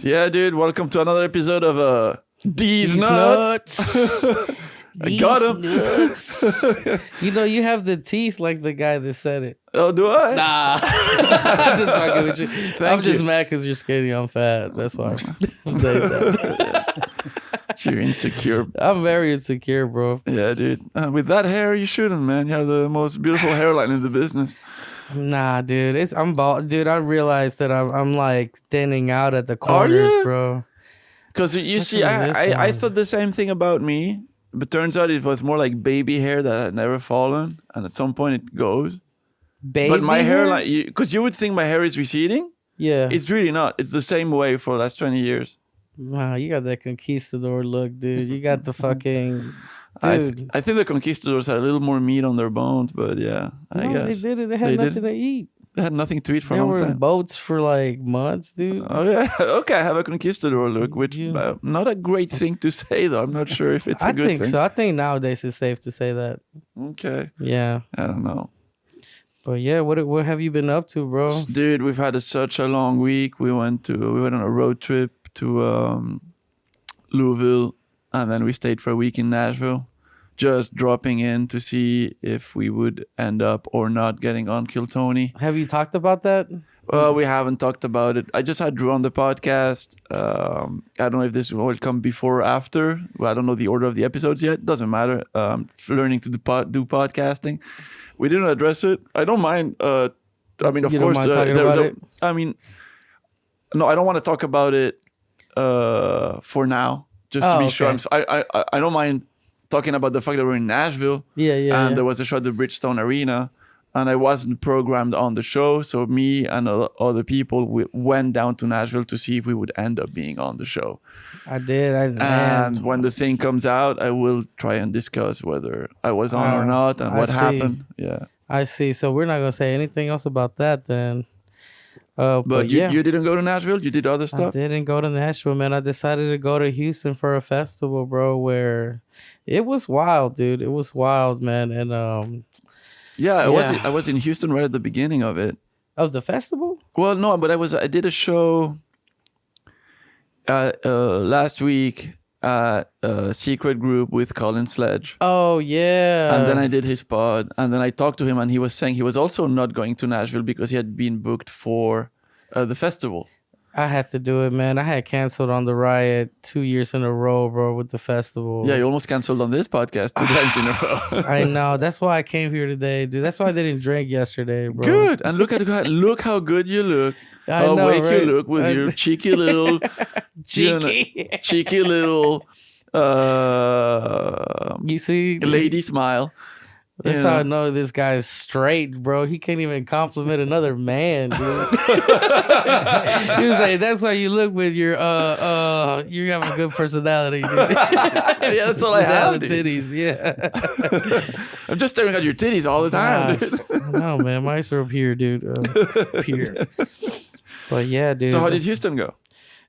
Yeah, dude. Welcome to another episode of Diez Nuts. I got him. You know, you have the teeth like the guy that said it. Oh, do I? Nah. I'm just fucking with you. I'm just you. mad because you're skinny. I'm fat. That's why I'm saying that. You're insecure. I'm very insecure, bro. Yeah, dude. With that hair, you shouldn't, man. You have the most beautiful hairline in the business. Nah, dude. I'm bald. Dude, I realized that I'm like thinning out at the corners, bro. Because you see, I thought the same thing about me. But turns out it was more like baby hair that had never fallen. And at some point it goes. Baby But my hair? hairline, because you would think my hair is receding. Yeah. It's really not. It's the same way for the last 20 years. Wow, you got that conquistador look, dude. You got the fucking... Dude. I think the conquistadors had a little more meat on their bones, but yeah, I guess. They did it. They had nothing to eat. They had nothing to eat for a They long were in time. boats for like months, dude. Oh yeah, okay. I have a conquistador look, which not a great thing to say though. I'm not sure if it's a good thing. I think so. I think nowadays it's safe to say that. Okay. Yeah. I don't know. But yeah, what have you been up to, bro? Dude, we've had such a long week. We went on a road trip to Louisville, and then we stayed for a week in Nashville. Just dropping in to see if we would end up or not getting on Kill Tony. Have you talked about that? We haven't talked about it. I just had Drew on the podcast. I don't know if this will come before or after. Well, I don't know the order of the episodes yet. Doesn't matter. Learning to do podcasting. We didn't address it. I don't mind. I mean, of course. About it? I mean, no, I don't want to talk about it for now. Just to be sure. I don't mind talking about the fact that we're in Nashville. And there was a show at the Bridgestone Arena. And I wasn't programmed on the show. So me and other people went down to Nashville to see if we would end up being on the show. I did. And when the thing comes out, I will try and discuss whether I was on or not and what happened. Yeah. I see. So we're not going to say anything else about that then. But you didn't go to Nashville? You did other stuff? I didn't go to Nashville, man. I decided to go to Houston for a festival, bro, where it was wild, dude. It was wild, man. And I was in Houston right at the beginning of it. Of the festival? Well, no, but I did a show last week at a secret group with Colin Sledge. Oh, yeah. And then I did his pod. And then I talked to him and he was saying he was also not going to Nashville because he had been booked for the festival. I had to do it, man. I had canceled on the Riot 2 years in a row, bro, with the festival. Yeah, you almost canceled on this podcast 2 times in a row. I know. That's why I came here today, dude. That's why I didn't drink yesterday, bro. Good. And look how good you look. I know, awake right? you look with your cheeky little... cheeky little... you see? Lady smile. That's how I know this guy's straight, bro. He can't even compliment another man, dude. He was like, "That's how you look with your you have a good personality, dude." Yeah, that's all I have. The titties, yeah. I'm just staring at your titties all the time. Dude. No, man, mice are up here, dude. Here. But yeah, dude. So how did Houston go?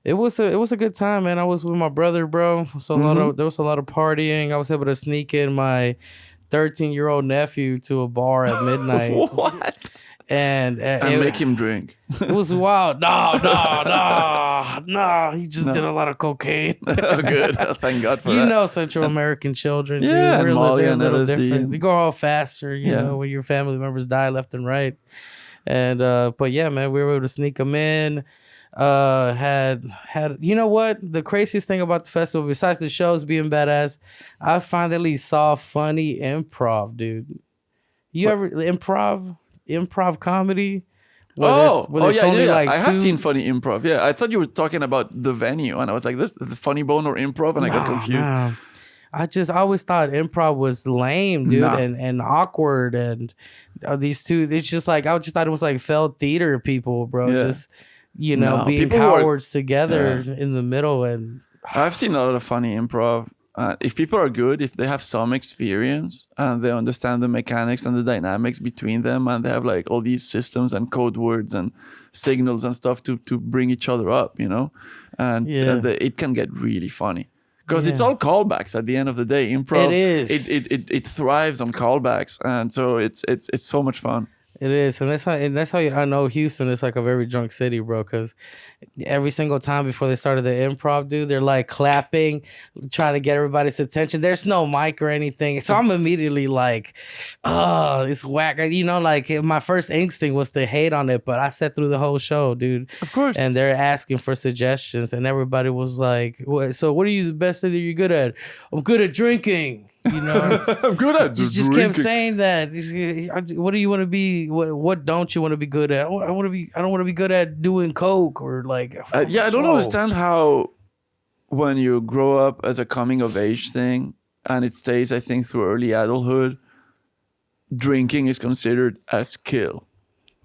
It was a good time, man. I was with my brother, bro. So there was a lot of partying. I was able to sneak in my 13-year-old nephew to a bar at midnight. What? And make him drink. It was wild. No. He just did a lot of cocaine. Oh, good. Thank God for that. You know Central American children. Yeah, dude. Molly and little LSD. different. They go all faster, you know, when your family members die left and right. And but yeah, man, we were able to sneak them in. Had you know what, the craziest thing about the festival besides the shows being badass, I finally saw funny improv, dude. You ever improv comedy I have seen funny improv. Yeah, I thought you were talking about the venue and I was like, this is the Funny Bone or improv, and I got confused. I always thought improv was lame, dude, and awkward, and these two, it's just like, I just thought it was like failed theater people, bro. Just being cowards together in the middle. And I've seen a lot of funny improv. If people are good, if they have some experience and they understand the mechanics and the dynamics between them, and they have like all these systems and code words and signals and stuff to bring each other up, you know, and it can get really funny. Because it's all callbacks at the end of the day. Improv, it is. It thrives on callbacks, and so it's so much fun. It is, and that's how I know Houston is like a very drunk city, bro. Because every single time before they started the improv, dude, they're like clapping, trying to get everybody's attention. There's no mic or anything, so I'm immediately like, "Oh, it's whack." You know, like my first instinct was to hate on it, but I sat through the whole show, dude. Of course. And they're asking for suggestions, and everybody was like, "So, what are you the best thing that you're good at?" I'm good at drinking. You know, I'm good at just kept saying that. What do you want to be? What don't you want to be good at? I don't want to be good at doing coke or like. I don't understand how when you grow up as a coming of age thing and it stays, I think, through early adulthood, drinking is considered a skill.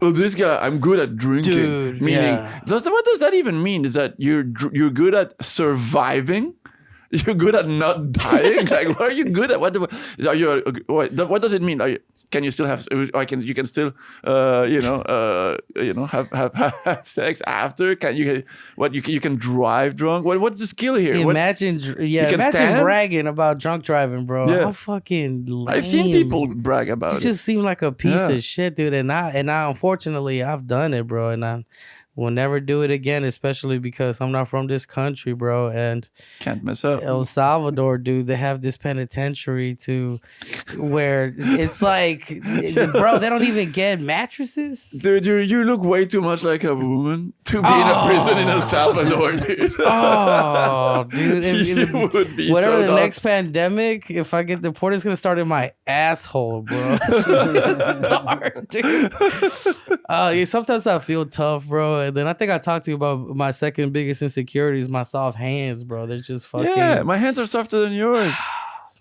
Oh, this guy, I'm good at drinking. Dude, meaning, what does that even mean? Is that you're good at surviving? You're good at not dying. Like, what are you good at? What does it mean? Can you still have? You can still, have sex after? Can you? You can drive drunk? What's the skill here? Imagine bragging about drunk driving, bro. Yeah. How fucking lame. I've seen people brag about it. You just seem like a piece of shit, dude. And I unfortunately I've done it, bro. And I will never do it again, especially because I'm not from this country, bro. And can't mess up. El Salvador, dude, they have this penitentiary where it's like, bro, they don't even get mattresses. Dude, you look way too much like a woman to be in a prison in El Salvador, dude. Oh, dude. You would be whatever so the next pandemic, if I get deported, it's going to start in my asshole, bro. It's gonna start, dude. Sometimes I feel tough, bro. And then I think I talked to you about my second biggest insecurity is my soft hands, bro. They're just fucking... Yeah, my hands are softer than yours.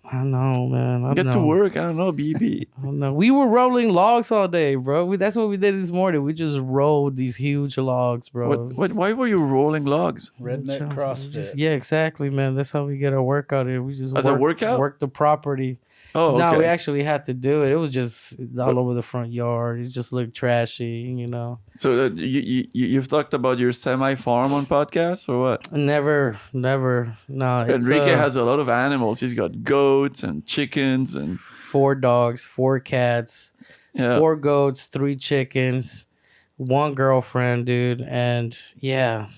I know, man. Get to work. I don't know, BB. I don't know. We were rolling logs all day, bro. That's what we did this morning. We just rolled these huge logs, bro. Why were you rolling logs? Redneck CrossFit. Yeah, exactly, man. That's how we get our workout here. We just a workout? Work the property. Oh, okay. No, we actually had to do it. It was just all over the front yard. It just looked trashy, you know. So you've talked about your semi-farm on podcasts or what? Never. No. Enrique has a lot of animals. He's got goats and chickens and 4 dogs, 4 cats, 4 goats, 3 chickens, 1 girlfriend, dude. And yeah,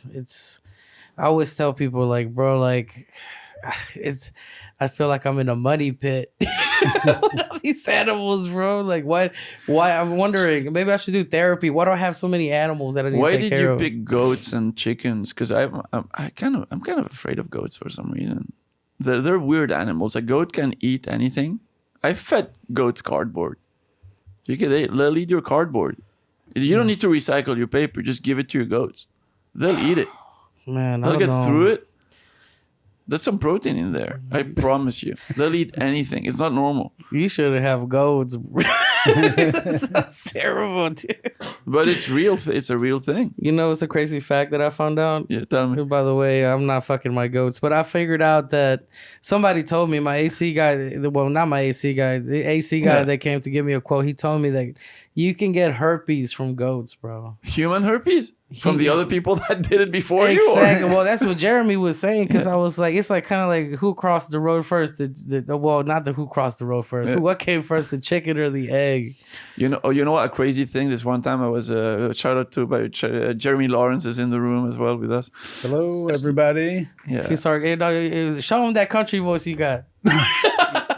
I always tell people like, bro, like I feel like I'm in a money pit. These animals, bro. Like, why? I'm wondering. Maybe I should do therapy. Why do I have so many animals that I need to take care of? Why did you pick goats and chickens? Because I'm kind of afraid of goats for some reason. They're weird animals. A goat can eat anything. I fed goats cardboard. They'll eat your cardboard. You don't need to recycle your paper. Just give it to your goats. They'll eat it. Man, they'll get through it. There's some protein in there. I promise you. They'll eat anything. It's not normal. You should have goats. That's terrible, dude. But it's real. It's a real thing. You know, it's a crazy fact that I found out. Yeah, tell me. By the way, I'm not fucking my goats, but I figured out that somebody told me, my AC guy, well, not my AC guy, the AC guy that came to give me a quote, he told me that you can get herpes from goats, bro. Human herpes? From the other people that did it before you? Exactly. Well, that's what Jeremy was saying, because I was like, it's like kind of like who crossed the road first? Well, not the who crossed the road first. Yeah. What came first, the chicken or the egg? You know what? A crazy thing. This one time I was shout out to Jeremy Lawrence is in the room as well with us. Hello, everybody. Yeah. He started, show him that country voice you got.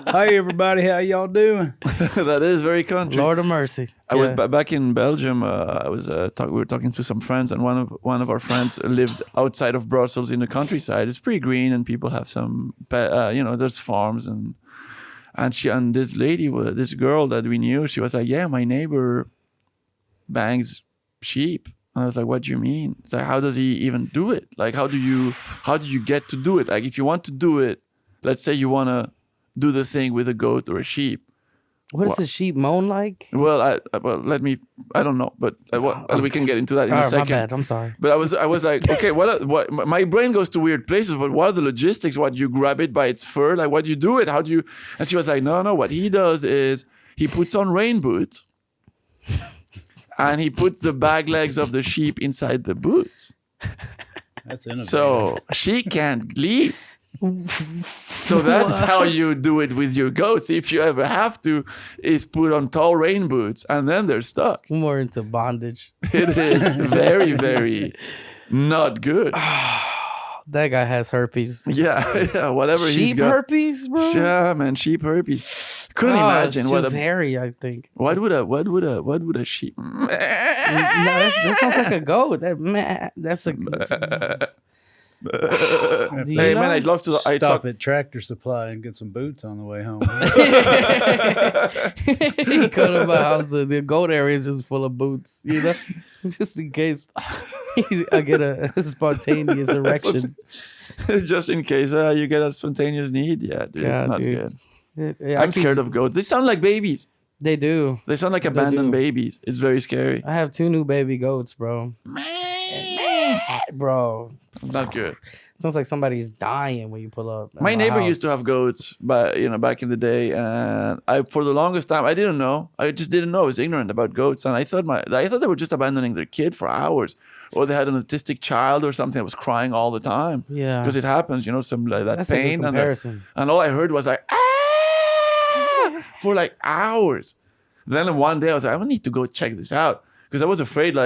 Hi, everybody. How y'all doing? That is very country. Lord of mercy. I was back in Belgium. We were talking to some friends, and one of our friends lived outside of Brussels in the countryside. It's pretty green, and people have some, there's farms and this lady, this girl that we knew, she was like, yeah, my neighbor bangs sheep. And I was like, what do you mean? It's like, how does he even do it? Like, how do you get to do it? Like, if you want to do it, let's say you want to do the thing with a goat or a sheep. What does a sheep moan like? Well, I don't know, but we can get into that in a second. My bad. I'm sorry. But I was like, okay, what? My brain goes to weird places. But what are the logistics? What, you grab it by its fur? Like, what do you do it? How do you? And she was like, no. What he does is he puts on rain boots, and he puts the back legs of the sheep inside the boots. That's innovative. So she can't leave. So that's how you do it with your goats. If you ever have to, is put on tall rain boots and then they're stuck. More into bondage. It is very, very not good. That guy has herpes. Yeah, whatever he's got. Sheep herpes, bro? Yeah, man, sheep herpes. Couldn't imagine it's just hairy, I think. What would a sheep? No, that sounds like a goat. That's a Hey man, I'd love to stop at Tractor Supply and get some boots on the way home. He go to my house. The goat area is just full of boots, just in case I get a spontaneous erection. Just in case you get a spontaneous need. Yeah, dude, it's not good. I'm scared of goats. They sound like babies. They do. They sound like abandoned babies. It's very scary. I have 2 new baby goats, bro. Bro, not good. Sounds like somebody's dying when you pull up. My neighbor used to have goats, but back in the day, and for the longest time I didn't know. I just didn't know. I was ignorant about goats, and I thought they were just abandoning their kid for hours, or they had an autistic child or something that was crying all the time. Yeah, because it happens, some like that. That's pain, a good comparison. And all I heard was like for like hours. Then one day I was like, I need to go check this out. Because I was afraid,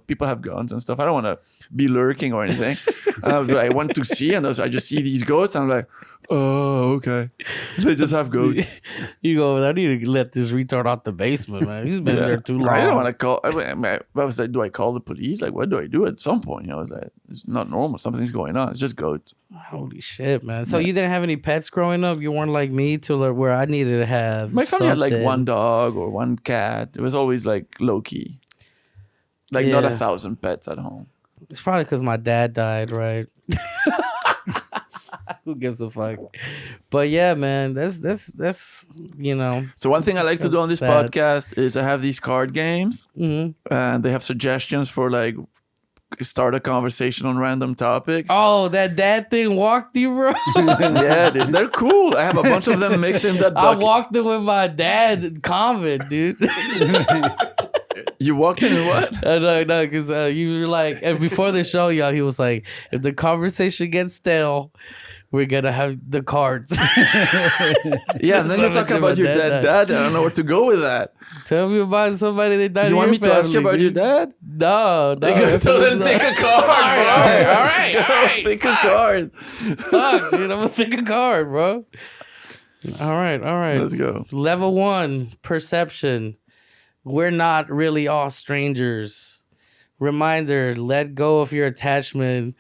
people have guns and stuff. I don't want to be lurking or anything. And I went to see, and I just see these goats, and I'm like, oh, okay. They just have goats. You go, I need to let this retard out the basement, man. He's been there too long. I don't want to call. I was like, do I call the police? Like, what do I do at some point? I was like, it's not normal. Something's going on. It's just goats. Holy shit, man. So you didn't have any pets growing up? You weren't like me to where I needed to have My family had like one dog or one cat. It was always like low key. Like not 1,000 pets at home. It's probably because my dad died, right? Who gives a fuck? But yeah, man, that's So one thing I like to do on this podcast is I have these card games, and they have suggestions for like start a conversation on random topics. Oh, that dad thing walked you, bro? Yeah, dude, they're cool. I have a bunch of them mixed in that bucket. I walked in with my dad in convent, dude. You walked in and what? No, because you were like, and before the show, y'all, he was like, if the conversation gets stale, we're gonna have the cards. Yeah, and then you talk about your dead dad. I don't know where to go with that. Tell me about somebody that died. Do you want me to ask you about your dad? No. So then pick a card, bro. All right. Pick a card. Fuck, dude, I'm gonna pick a card, bro. All right. Let's go. Level 1, perception. We're not really all strangers. Reminder, let go of your attachment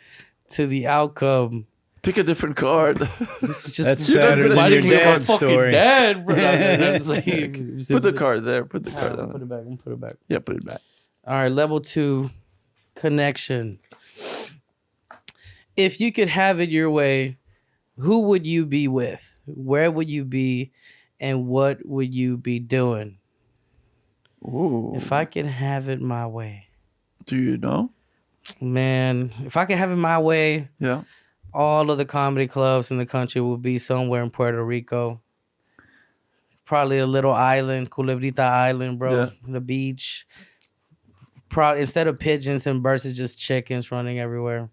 to the outcome. Pick a different card. This is just that's sadder than your dad's story. Dad, bro. Put the card there. Put the card down. Put it back. I'm gonna put it back. Yeah, put it back. All right, level 2, connection. If you could have it your way, who would you be with? Where would you be? And what would you be doing? Ooh. If I could have it my way. Do you know? Man, if I could have it my way, yeah, all of the comedy clubs in the country would be somewhere in Puerto Rico. Probably a little island, Culebrita Island, bro. Yeah. The beach. Instead of pigeons and birds, it's just chickens running everywhere.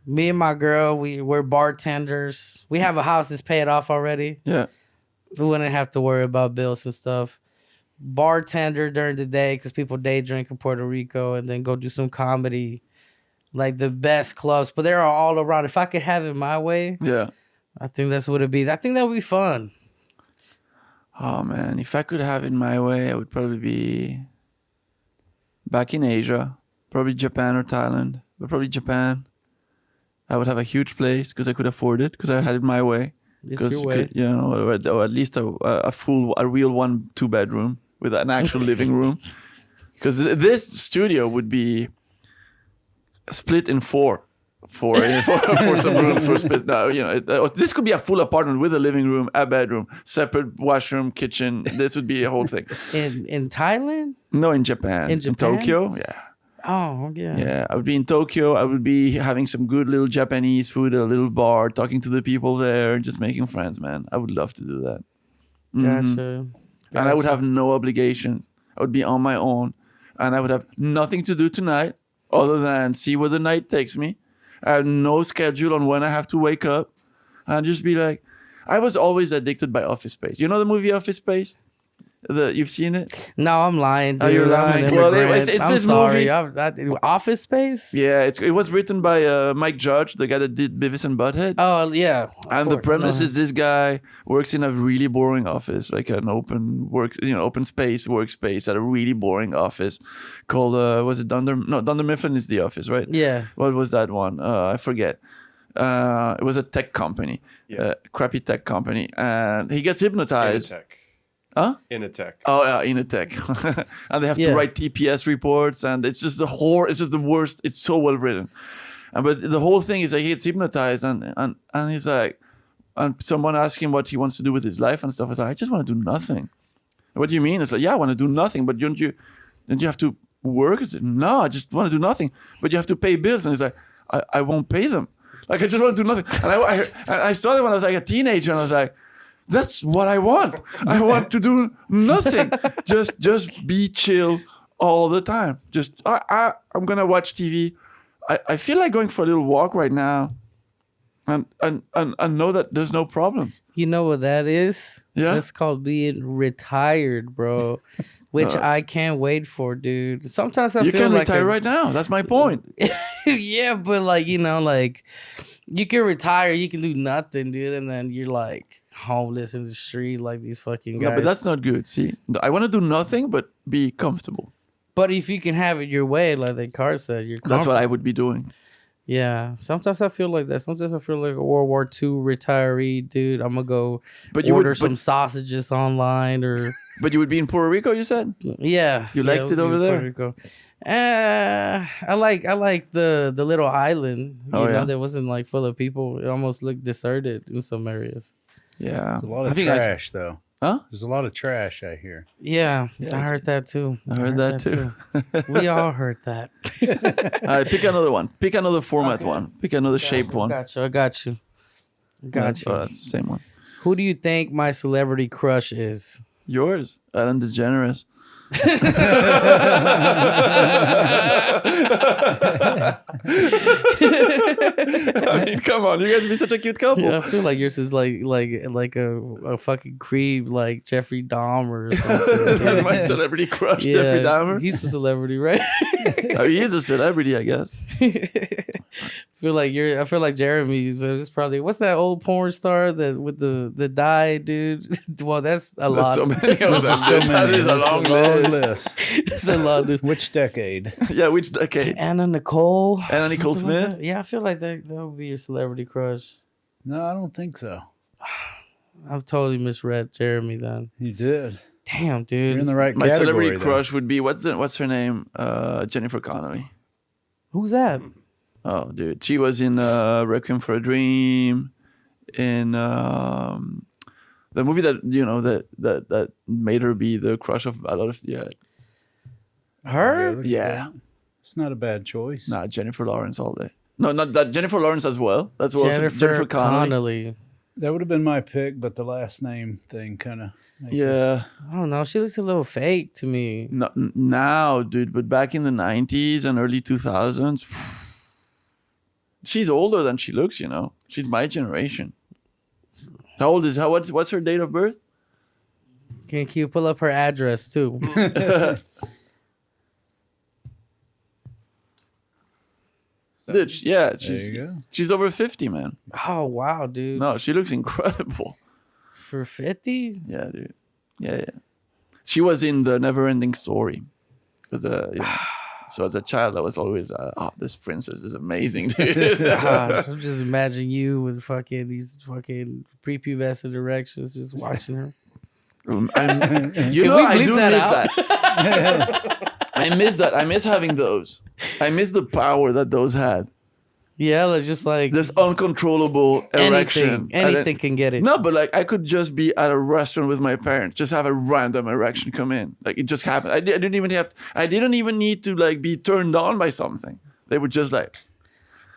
Me and my girl, we're bartenders. We have a house that's paid off already. Yeah. We wouldn't have to worry about bills and stuff. Bartender during the day because people day drink in Puerto Rico, and then go do some comedy, like the best clubs. But they're all around. If I could have it my way, yeah, I think that's what it'd be. I think that would be fun. Oh man, if I could have it my way, I would probably be back in Asia, probably Japan or Thailand, but probably Japan. I would have a huge place because I could afford it because I had it my way. It's your way. Or at least a real 1-2 bedroom with an actual living room. Because this studio would be split in 4 for some room for split. No, this could be a full apartment with a living room, a bedroom, separate washroom, kitchen. This would be a whole thing. In Thailand? No, in Japan. In Tokyo, yeah. Oh, yeah. Yeah, I would be in Tokyo. I would be having some good little Japanese food at a little bar, talking to the people there, just making friends, man. I would love to do that. Gotcha. And I would have no obligations. I would be on my own. And I would have nothing to do tonight other than see where the night takes me. I have no schedule on when I have to wake up. and just be like, I was always addicted by Office Space. You know the movie Office Space? You've seen it? No, I'm lying, dude. Oh, you're lying. Well, it's I'm this sorry. movie. Office Space? Yeah, it was written by Mike Judge, the guy that did Beavis and Butthead. Oh, yeah. And the premise is this guy works in a really boring office, like an open space workspace at a really boring office called was it Dunder Mifflin is the office, right? Yeah. What was that one? I forget. It was a tech company, crappy tech company, and he gets hypnotized. Huh? Initech. Oh yeah, Initech. And they have to write TPS reports, and it's just the worst. It's so well written. But the whole thing is like he gets hypnotized, and he's like, and someone asks him what he wants to do with his life and stuff. He's like, I just want to do nothing. What do you mean? It's like, yeah, I want to do nothing, but don't you have to work? It's like, no, I just want to do nothing, but you have to pay bills. And he's like, I won't pay them. Like I just want to do nothing. And I saw that when I was like a teenager, and I was like, that's what I want. I want to do nothing. Just be chill all the time. Just I'm gonna watch TV. I feel like going for a little walk right now, and know that there's no problem. You know what that is? Yeah, that's called being retired, bro. Which I can't wait for, dude. Sometimes I feel like you can retire right now. That's my point. Yeah, but like you can retire, you can do nothing, dude, and then you're like homeless in the street like these fucking guys. Yeah, but that's not good. See, I want to do nothing but be comfortable. But if you can have it your way, like the car said, that's what I would be doing. Yeah, sometimes I feel like that. Sometimes I feel like a World War II retiree, dude. I'm gonna go order some sausages online, or. But you would be in Puerto Rico, you said? Yeah, you liked it over there. Puerto Rico. I like the little island. You know, that wasn't like full of people. It almost looked deserted in some areas. Yeah, there's a lot of trash though. Huh? There's a lot of trash I hear. Yeah, I heard that too. I heard that too. We all heard that. All right, pick another one. Pick another format one. Pick another shaped one. I got you. Oh, that's the same one. Who do you think my celebrity crush is? Yours, Ellen DeGeneres. I mean, come on, you guys be such a cute couple. Yeah, I feel like yours is like a fucking creep, like Jeffrey Dahmer or something. That's my celebrity crush, Jeffrey Dahmer. He's a celebrity, right? He is a celebrity, I guess. I feel like Jeremy is probably, what's that old porn star that with the dye dude? Well, that's a lot. So many of them. That is a long list. It's a long list. Which decade? Yeah, which decade? Anna Nicole Smith. Like yeah, I feel like that would be your celebrity crush. No, I don't think so. I've totally misread Jeremy then. You did. Damn, dude. You're in the right My category. My celebrity crush would be what's her name? Jennifer Connelly. Who's that? Oh, dude, she was in Requiem for a Dream, in the movie that made her be the crush of a lot of Her? Yeah. It's not a bad choice. Nah, Jennifer Lawrence all day. No, not that. Jennifer Lawrence as well. That's also Jennifer Connelly. That would have been my pick, but the last name thing kind of. Yeah. I don't know. She looks a little fake to me. No, now, dude, but back in the 90s and early 2000s, she's older than she looks, you know. She's my generation. How old is what's her date of birth? Can you pull up her address too? Dude, she's over 50, man. Oh wow, dude. No, she looks incredible. For 50? Yeah, dude. Yeah. She was in the Never-Ending Story. So as a child, I was always, this princess is amazing, dude. Gosh, I'm just imagining you with these prepubescent erections, just watching her. I do miss that. I miss that. I miss having those. I miss the power that those had. Yeah, just like this uncontrollable erection. Anything can get it. No, but like I could just be at a restaurant with my parents, just have a random erection come in. Like it just happened. I didn't even need to like be turned on by something. They would just like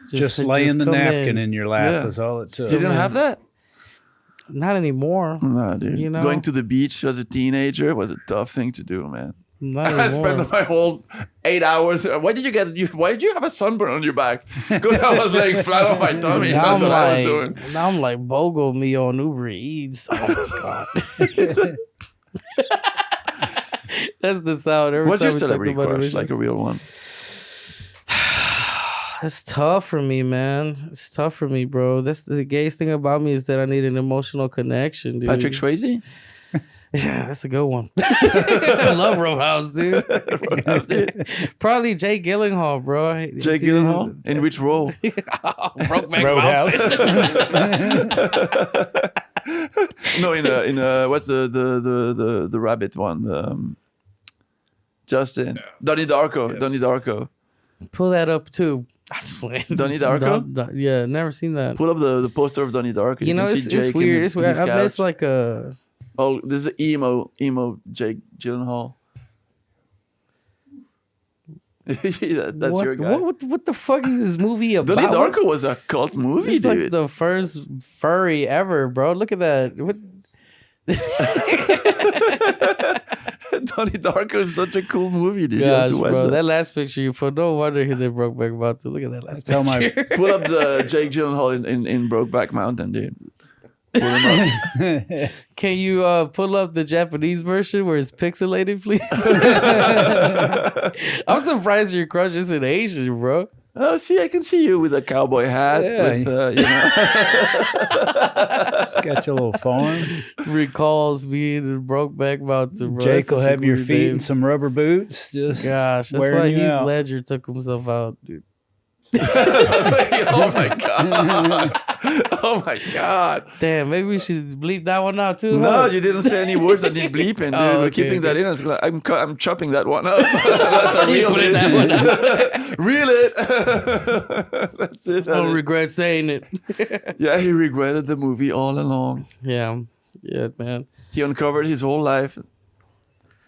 just laying the napkin in your lap is all it took. You didn't have that? Not anymore. No, dude. You know? Going to the beach as a teenager was a tough thing to do, man. I spent my whole 8 hours. Why did you have a sunburn on your back? Because I was laying flat on my tummy. That's what I was doing. Now I'm like Bogle me on Uber Eats. Oh my God. That's the sound. What's your celebrity crush? Like a real one? It's tough for me, man. It's tough for me, bro. That's the gayest thing about me is that I need an emotional connection, dude. Patrick Swayze? Yeah, that's a good one. I love Roadhouse, dude. Probably Jake Gyllenhaal, bro. Jake Gyllenhaal? In which role? Brokeback Mountain. No, in what's the rabbit one? Justin. Donnie Darko. Yes. Donnie Darko. Pull that up too. Donnie Darko? Yeah, never seen that. Pull up the poster of Donnie Darko. You know, it's weird. It's weird. I miss like a... Oh, this is emo Jake Gyllenhaal. That's your guy. What the fuck is this movie about? Donnie Darko was a cult movie, it's dude. Like the first furry ever, bro. Look at that. What? Donnie Darko is such a cool movie, dude. Gosh, bro, that last picture you put, no wonder they Brokeback Mountain. Look at that last picture. Put up the Jake Gyllenhaal in Brokeback Mountain, dude. Pull him up. Can you pull up the Japanese version where it's pixelated, please? I'm surprised your crush isn't Asian, bro. Oh, see, I can see you with a cowboy hat. Yeah. With, Got your little farm. Recalls being in Brokeback Mountain, bro. Jake will have your feet in some rubber boots. Just gosh, that's why Heath Ledger took himself out, dude. Oh my God. Oh my God. Damn, maybe we should bleep that one out too. No, you didn't say any words that need bleeping, dude. We're keeping that in. I'm chopping that one up. That's a real putting that one up. Reel it. That's it. Don't regret saying it. Yeah, he regretted the movie all along. Yeah, man. He uncovered his whole life.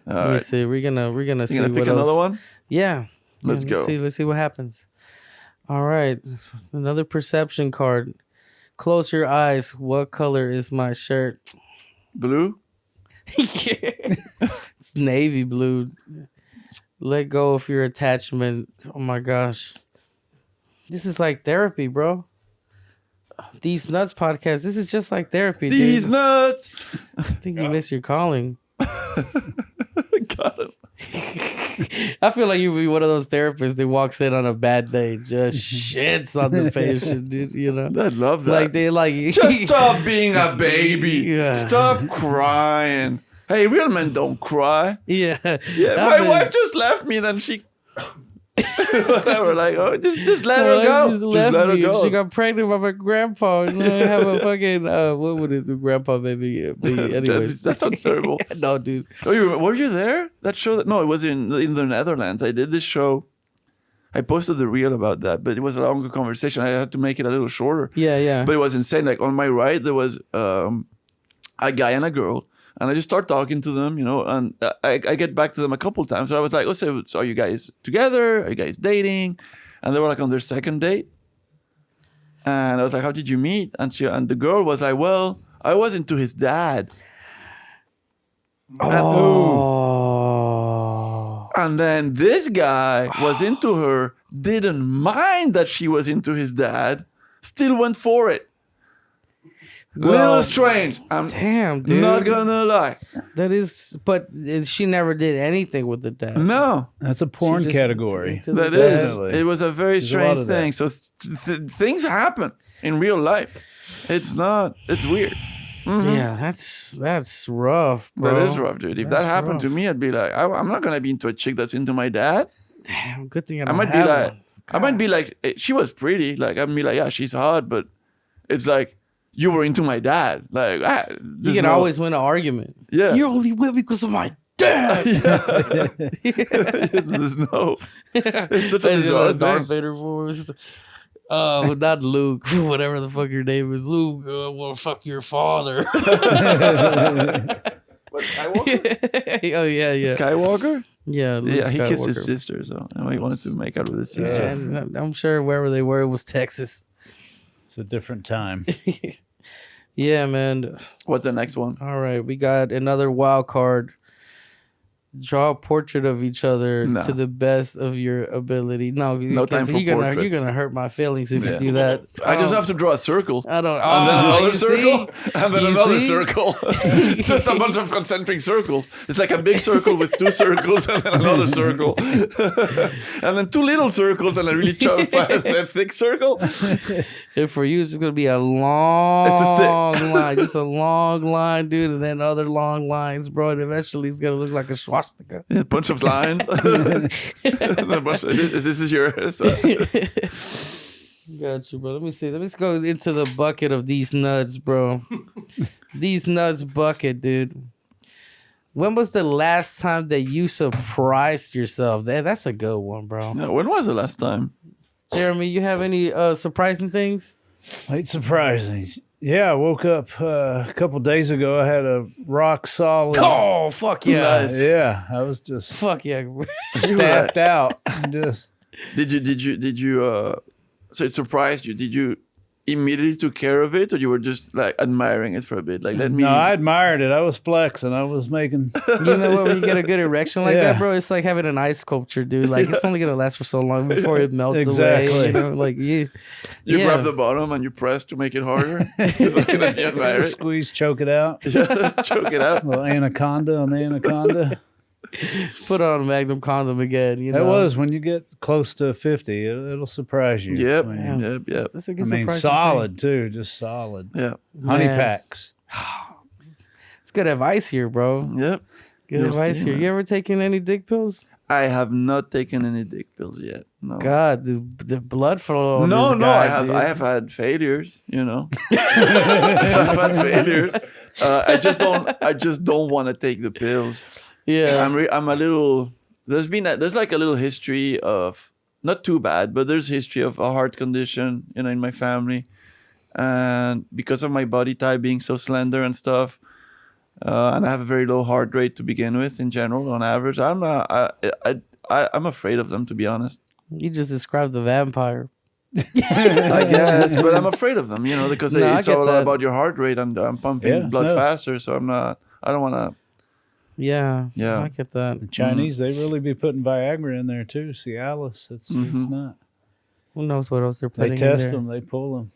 Let me see. We're gonna see pick what another else. one. Yeah. Let's go. Let's see what happens. All right, another perception card. Close your eyes. What color is my shirt? Blue? It's navy blue. Let go of your attachment. Oh my gosh. This is like therapy, bro. Diez Nuts podcast. This is just like therapy, Diez Nuts! I think you missed your calling. Got him. I feel like you'd be one of those therapists that walks in on a bad day, just shits on the patient, dude. You know, I love that. Like they like just stop being a baby. Yeah. Stop crying. Hey, real men don't cry. Yeah. My wife just left me, then she. We're like, oh, just let her go. Just let her go. She got pregnant by my grandpa. And I have a fucking what would his grandpa baby be? Anyways, that sounds terrible. No, dude. Oh, were you there? That show? No, it was in the Netherlands. I did this show. I posted the reel about that, but it was a longer conversation. I had to make it a little shorter. Yeah. But it was insane. Like on my right, there was a guy and a girl. And I just start talking to them, you know, and I get back to them a couple times. So I was like, so are you guys together? Are you guys dating? And they were like on their second date. And I was like, how did you meet? And the girl was like, well, I was into his dad. And then this guy was into her, didn't mind that she was into his dad, still went for it. Well, little strange. Damn, dude. Not gonna lie. That is, but she never did anything with the dad. No. That's a porn category. That is. It was a very strange thing. So things happen in real life. It's weird. Mm-hmm. Yeah, that's rough, bro. That is rough, dude. If that happened to me, I'd be like, I'm not gonna be into a chick that's into my dad. Damn, good thing I might be like, she was pretty. Like, I'd be like, yeah, she's hot, but it's like, you were into my dad. Like, you can always win an argument. Yeah. You're only with me because of my dad. It's such a bizarre Darth Vader voice. Not Luke. Whatever the fuck your name is. Luke, I want to fuck your father. What, Skywalker? Oh, yeah. Skywalker? Yeah, he kissed his sister, so he wanted to make out with his sister. And I'm sure wherever they were, it was Texas. It's a different time. Yeah, man. What's the next one? All right, we got another wild card. draw a portrait of each other to the best of your ability. No time for portraits. You're gonna hurt my feelings if you do that. I just have to draw a circle. I don't. And then another circle. And then another circle. Just a bunch of concentric circles. It's like a big circle with 2 circles and then another circle. And then 2 little circles and a really thick circle. And for you, it's just gonna be a long line, just a long line, dude, and then other long lines, bro. And eventually, it's gonna look like a swastika. A bunch of lines. This is yours. Got you, bro. Let me see. Let's go into the bucket of these nuts, bro. These nuts bucket, dude. When was the last time that you surprised yourself? That's a good one, bro. Yeah, when was the last time? Jeremy, you have any surprising things? Late surprising. Yeah, I woke up a couple days ago. I had a rock solid. Oh, fuck yeah. Nice. Yeah, I was just fuck yeah. staffed out. Just Did you so it surprised you? Did you immediately took care of it, or you were just like admiring it for a bit? Like, No, I admired it. I was flexing. I was making. You know what? When you get a good erection like that, bro, it's like having an ice sculpture, dude. Like, it's only gonna last for so long before it melts away. You know, like you grab the bottom and you press to make it harder. It's like gonna be admired. Squeeze, choke it out. Choke it out. A little anaconda on the anaconda. Put on a Magnum condom again. You know, it was when you get close to 50, it'll surprise you. Yep, I mean, yep. That's a good solid too, just solid. Yeah, honey packs. It's good advice here, bro. Yep, good advice here. You ever taken any dick pills? I have not taken any dick pills yet. No. God, the blood flow. No, I have had failures. You know, I've had failures. I just don't want to take the pills. Yeah, I'm a little. There's like a little history of, not too bad, but there's history of a heart condition, you know, in my family, and because of my body type being so slender and stuff, and I have a very low heart rate to begin with in general on average. I'm afraid of them, to be honest. You just described the vampire. I guess, but I'm afraid of them, you know, because it's all about your heart rate, and I'm pumping blood faster, so I don't want to. Yeah, I get that. The Chinese, they really be putting Viagra in there too. Cialis, it's not. Who knows what else they're putting? They test in there. them, they pull them.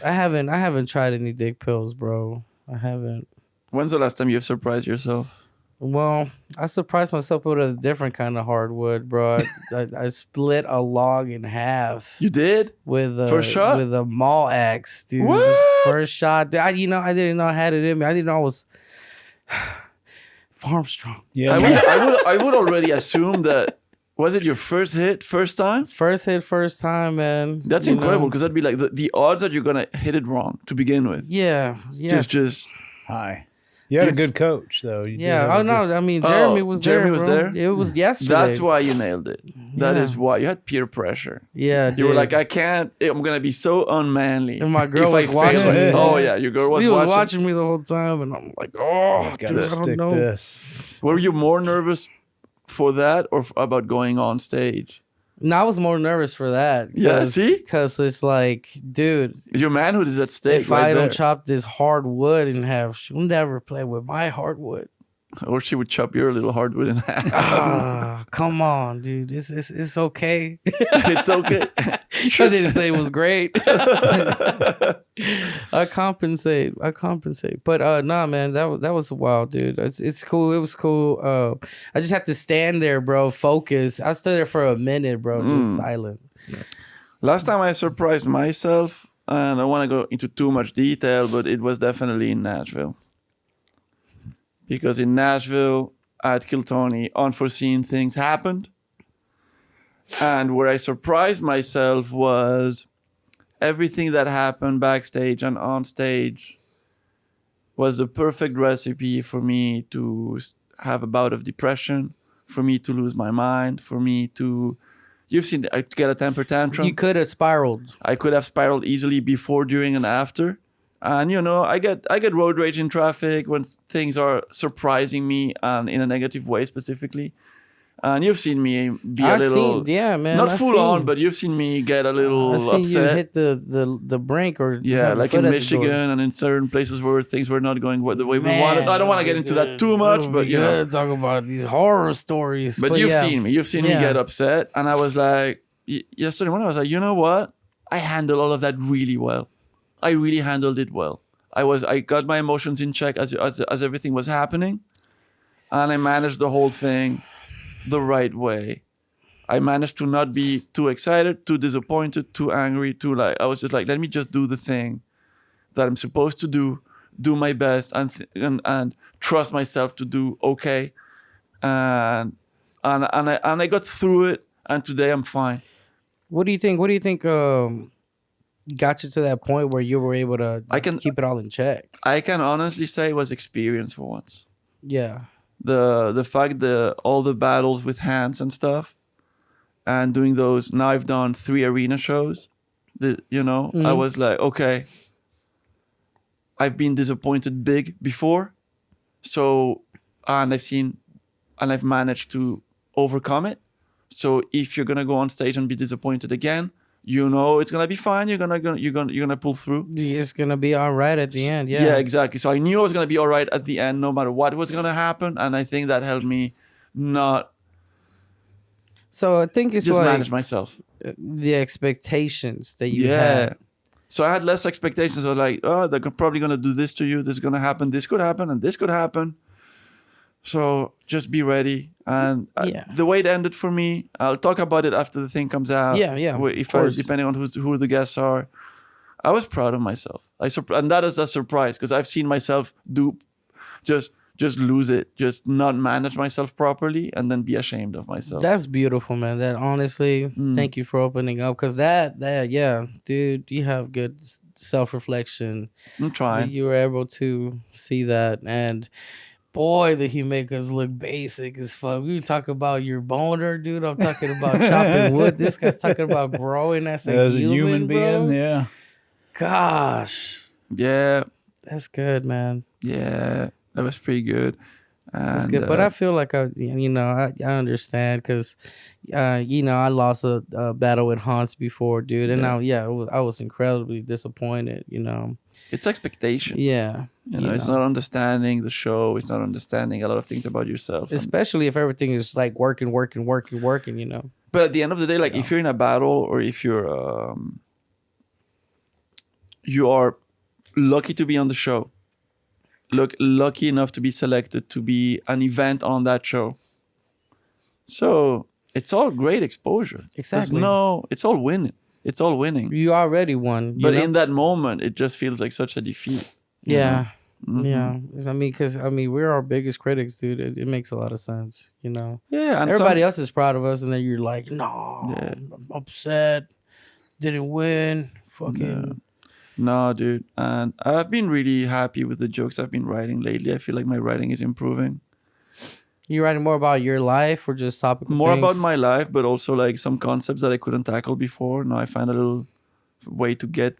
I haven't tried any dick pills, bro. I haven't. When's the last time you've surprised yourself? Well, I surprised myself with a different kind of hardwood, bro. I split a log in half. You did? With a first shot? With a mall axe, dude. What? First shot. I didn't know I had it in me. I didn't know I was farm strong. Yeah. I would already assume that. Was it your first hit, first time? First hit, first time, man. That's incredible, because that'd be like the odds that you're gonna hit it wrong to begin with. Yeah. Just high. You had a good coach, though. I mean, Jeremy was there. Jeremy was there? It was yesterday. That's why you nailed it. That is why. You had peer pressure. Yeah, You were like, I'm going to be so unmanly. And my girl was watching me. Oh, yeah, your girl was watching. She was watching me the whole time, and I'm like, I gotta stick this. Were you more nervous for that or about going on stage? No, I was more nervous for that. Yeah, see? Because it's like, dude. Your manhood is at stake. If I don't chop this hardwood in half, she'll never play with my hardwood. Or she would chop your little hardwood in half. Come on, dude. It's okay. It's okay. I didn't say it was great. I compensate. But nah, man, that was wild, dude. It's cool. It was cool. I just had to stand there, bro. Focus. I stood there for a minute, bro. Just silent. Last time I surprised myself, and I don't want to go into too much detail, but it was definitely in Nashville. Because in Nashville, at Kill Tony, unforeseen things happened. And where I surprised myself was everything that happened backstage and on stage was the perfect recipe for me to have a bout of depression, for me to lose my mind, for me to... You've seen I get a temper tantrum. You could have spiraled. I could have spiraled easily before, during, and after. And, you know, I get road rage in traffic when things are surprising me, and in a negative way specifically. And you've seen me be a little, man, not full on, but you've seen me get a little upset. You hit the brink, or like in Michigan and in certain places where things were not going the way we wanted. I don't want to get into that too much, but you know, talk about these horror stories. But you've seen me get upset, and I was like, yesterday morning, I was like, you know what? I handled all of that really well. I really handled it well. I got my emotions in check as everything was happening, and I managed the whole thing the right way. I managed to not be too excited, too disappointed, too angry, I was just like, let me just do the thing that I'm supposed to do my best, and trust myself to do okay, and I got through it, and today I'm fine. What do you think? Got you to that point where you were able to keep it all in check? I can honestly say it was experience for once. Yeah. The fact that all the battles with hands and stuff, and doing those. Now I've done 3 arena shows. I was like, okay, I've been disappointed big before, and I've managed to overcome it. So if you're gonna go on stage and be disappointed again, it's gonna be fine. You're gonna pull through. It's gonna be all right at the end. Yeah. Yeah, exactly. So I knew I was gonna be all right at the end, no matter what was gonna happen, and I think that helped me not. So I think it's just manage myself. The expectations that you had. So I had less expectations. I was like, oh, they're probably gonna do this to you. This is gonna happen. This could happen, and this could happen. So just be ready. And the way it ended for me, I'll talk about it after the thing comes out. Yeah. Depending on who the guests are, I was proud of myself. And that is a surprise, because I've seen myself just lose it, just not manage myself properly, and then be ashamed of myself. That's beautiful, man. That honestly, thank you for opening up, because that, dude, you have good self-reflection. I'm trying. You were able to see that, and boy, did he make us look basic as fuck. We talk about your boner, dude. I'm talking about chopping wood. This guy's talking about growing as a human being. Yeah. Gosh. Yeah. That's good, man. Yeah, that was pretty good. That's good. But I feel like I understand, because, I lost a battle with Hans before, dude. And I was incredibly disappointed, It's expectation. Yeah. It's not understanding the show. It's not understanding a lot of things about yourself. Especially if everything is like working. But at the end of the day, like if you're in a battle, or if you're, you are lucky to be on the show. Lucky enough to be selected to be an event on that show. So it's all great exposure. Exactly. It's all winning. It's all winning. You already won. But in that moment, it just feels like such a defeat. Yeah. Yeah. Because we're our biggest critics, dude. It makes a lot of sense, Yeah. And everybody else is proud of us, and then you're like, no, I'm upset. Didn't win. Fucking. Yeah. No, dude. And I've been really happy with the jokes I've been writing lately. I feel like my writing is improving. You writing more about your life, or just topical more things? About my life, but also like some concepts that I couldn't tackle before. Now I find a little way to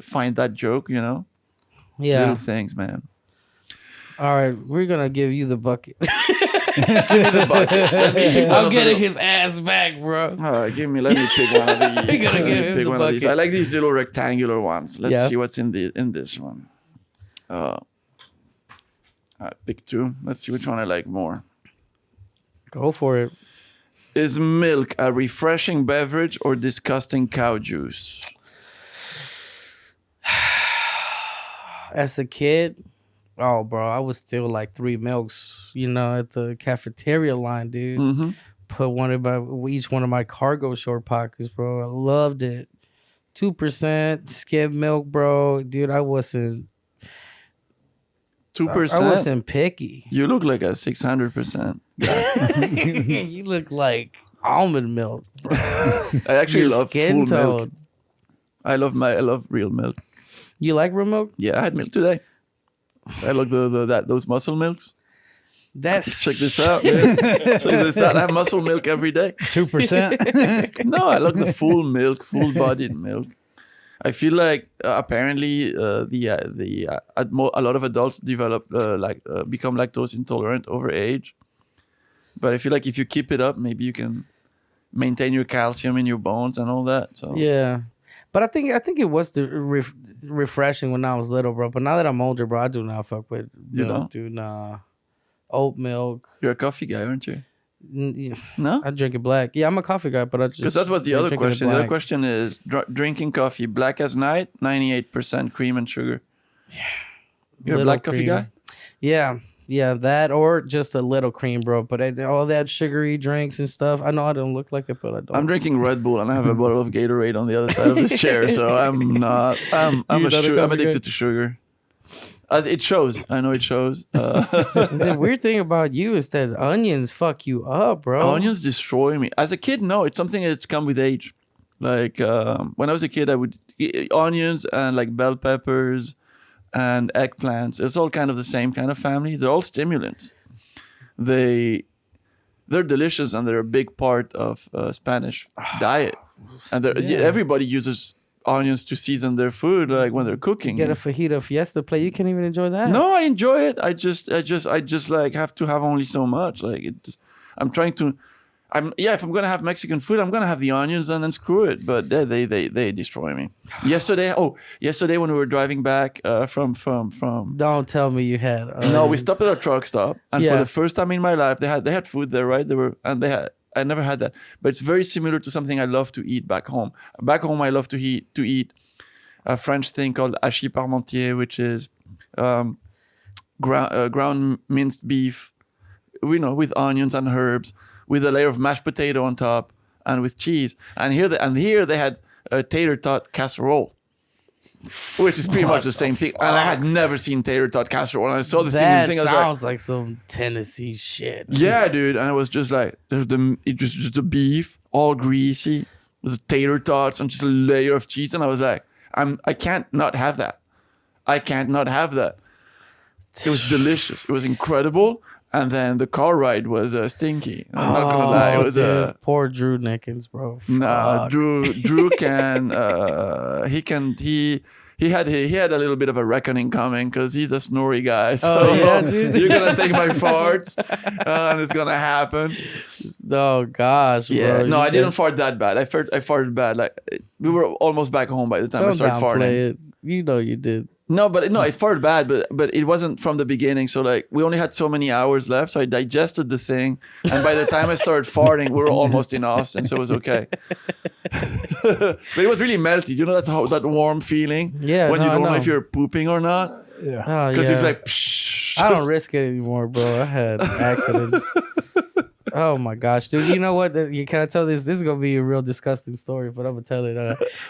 find that joke, Yeah. Little things, man. All right, we're gonna give you the bucket. Give me the bucket. I'm getting his ass back, bro. All right, let me pick one of these. We're gonna give him the bucket. I like these little rectangular ones. Let's see what's in this one. All right, pick 2. Let's see which one I like more. Go for it. Is milk a refreshing beverage or disgusting cow juice? As a kid, oh, bro, I was still like 3 milks, at the cafeteria line, dude. Mm-hmm. Put each one of my cargo short pockets, bro. I loved it. 2% skim milk, bro. Dude, I wasn't. 2%? I wasn't picky. You look like a 600% guy. You look like almond milk, bro. I actually love full milk. I love real milk. You like real milk? Yeah, I had milk today. I like those muscle milks. Check this out, man. Check this out. I have muscle milk every day. 2%? No, I like the full milk, full-bodied milk. I feel like apparently a lot of adults become lactose intolerant over age. But I feel like if you keep it up, maybe you can maintain your calcium in your bones and all that. So yeah. But I think it was refreshing when I was little, bro. But now that I'm older, bro, I do not fuck with milk, dude. Nah. Oat milk. You're a coffee guy, aren't you? Yeah. No? I drink it black. Yeah, I'm a coffee guy, but I just... Because that's what's the other question. The other question is drinking coffee black as night, 98% cream and sugar. Yeah. You're a black coffee guy? Yeah. Yeah, that or just a little cream, bro. But all that sugary drinks and stuff, I know I don't look like it, but I don't. I'm drinking Red Bull and I have a bottle of Gatorade on the other side of this chair, so I'm addicted to sugar. As it shows. I know it shows. The weird thing about you is that onions fuck you up, bro. Onions destroy me. As a kid, no. It's something that's come with age. Like when I was a kid, I would eat onions and like bell peppers and eggplants. It's all kind of the same kind of family. They're all stimulants. They're delicious and they're a big part of Spanish diet. And everybody uses onions to season their food, like when they're cooking. Get a fajita fiesta plate. You can't even enjoy that. No, I enjoy it. I just like have to have only so much. Like I'm trying to. If I'm gonna have Mexican food, I'm gonna have the onions and then screw it. But they destroy me. Yesterday when we were driving back from. Don't tell me you had. Onions. No, we stopped at a truck stop, and for the first time in my life, they had food there, right? I never had that, but it's very similar to something I love to eat back home. Back home, I love to eat a French thing called hachis parmentier, which is ground minced beef, with onions and herbs, with a layer of mashed potato on top, and with cheese. And here they had a tater tot casserole, which is pretty much the same thing. And I had never seen tater tot casserole. And I saw the thing. That sounds like some Tennessee shit. Yeah, dude. And I was just like, there's just the beef, all greasy, with the tater tots and just a layer of cheese. And I was like, I can't not have that. I can't not have that. It was delicious. It was incredible. And then the car ride was stinky. I'm not gonna lie. It was poor Drew Nickens, bro. Nah, Drew can he had a little bit of a reckoning coming because he's a snory guy. So dude. You're gonna take my farts, and it's gonna happen. Oh gosh, bro. No, I didn't fart that bad. I farted bad. Like we were almost back home by the time I started farting. It. You know you did. No, it farted bad, but it wasn't from the beginning. So like we only had so many hours left, so I digested the thing, and by the time I started farting, we were almost in Austin, so it was okay. But it was really melty. You know that warm feeling when you don't know if you're pooping or not. Yeah, because it's like. Psh, I don't risk it anymore, bro. I had accidents. Oh my gosh, dude! You know what? Can I tell this? This is gonna be a real disgusting story, but I'm gonna tell it.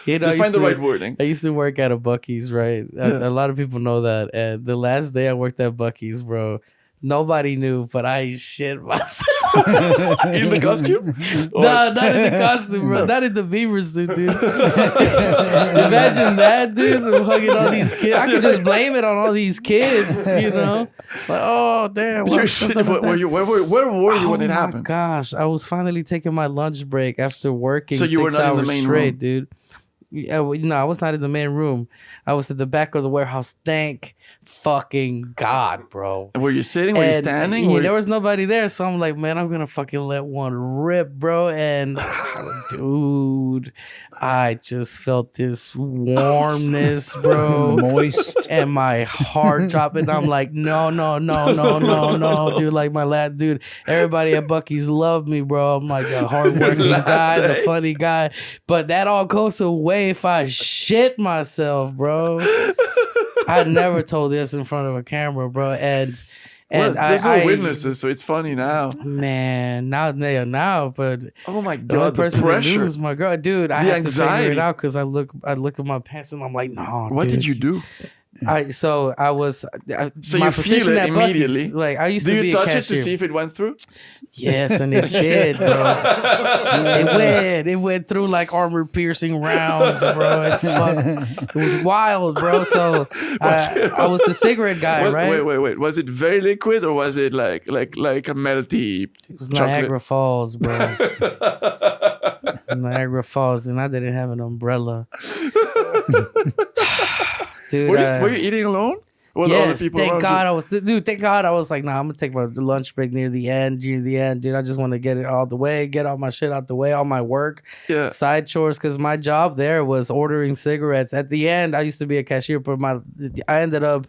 Just find the right wording. I used to work at a Buc-ee's, right? A lot of people know that. And the last day I worked at Buc-ee's, bro, nobody knew, but I shit myself. In the costume? No, not in the costume, bro. Not in the beaver suit, dude. Imagine that, dude. I'm hugging all these kids. I could just blame it on all these kids, you know? Like, oh, damn. Where were you when it happened? Gosh, I was finally taking my lunch break after working. So you were not in the main room, dude. No, I was not in the main room. I was at the back of the warehouse. Thank fucking God, bro. Were you sitting? Were you standing? There was nobody there. So I'm like, man, I'm going to fucking let one rip, bro. And dude, I just felt this warmness, bro. Moist. And my heart dropping. I'm like, no. Dude, like my lad, dude, everybody at Buc-ee's loved me, bro. I'm like a hardworking guy, the funny guy. But that all goes away if I shit myself, bro. I never told this in front of a camera, bro. And there's no witnesses, so it's funny now. Man, now, but oh my God, the only person that knew pressure was my girl, dude. I had to figure it out because I look at my pants and I'm like, no. What dude. did you do? So you feel it immediately. Buc-ee's, like I used to be a cashier. Do you touch it to see if it went through? Yes, and it did, bro. It went through like armor-piercing rounds, bro. It was wild, bro. So I was the cigarette guy, right? Wait. Was it very liquid or was it like a melty? It was chocolate? Niagara Falls, bro. Niagara Falls, and I didn't have an umbrella. Dude, were you eating alone? Yes, thank God I was, dude. Thank God I was like, nah, I'm gonna take my lunch break near the end, dude. I just want to get it all the way, get all my shit out the way, all my work, side chores, because my job there was ordering cigarettes. At the end, I used to be a cashier, but I ended up.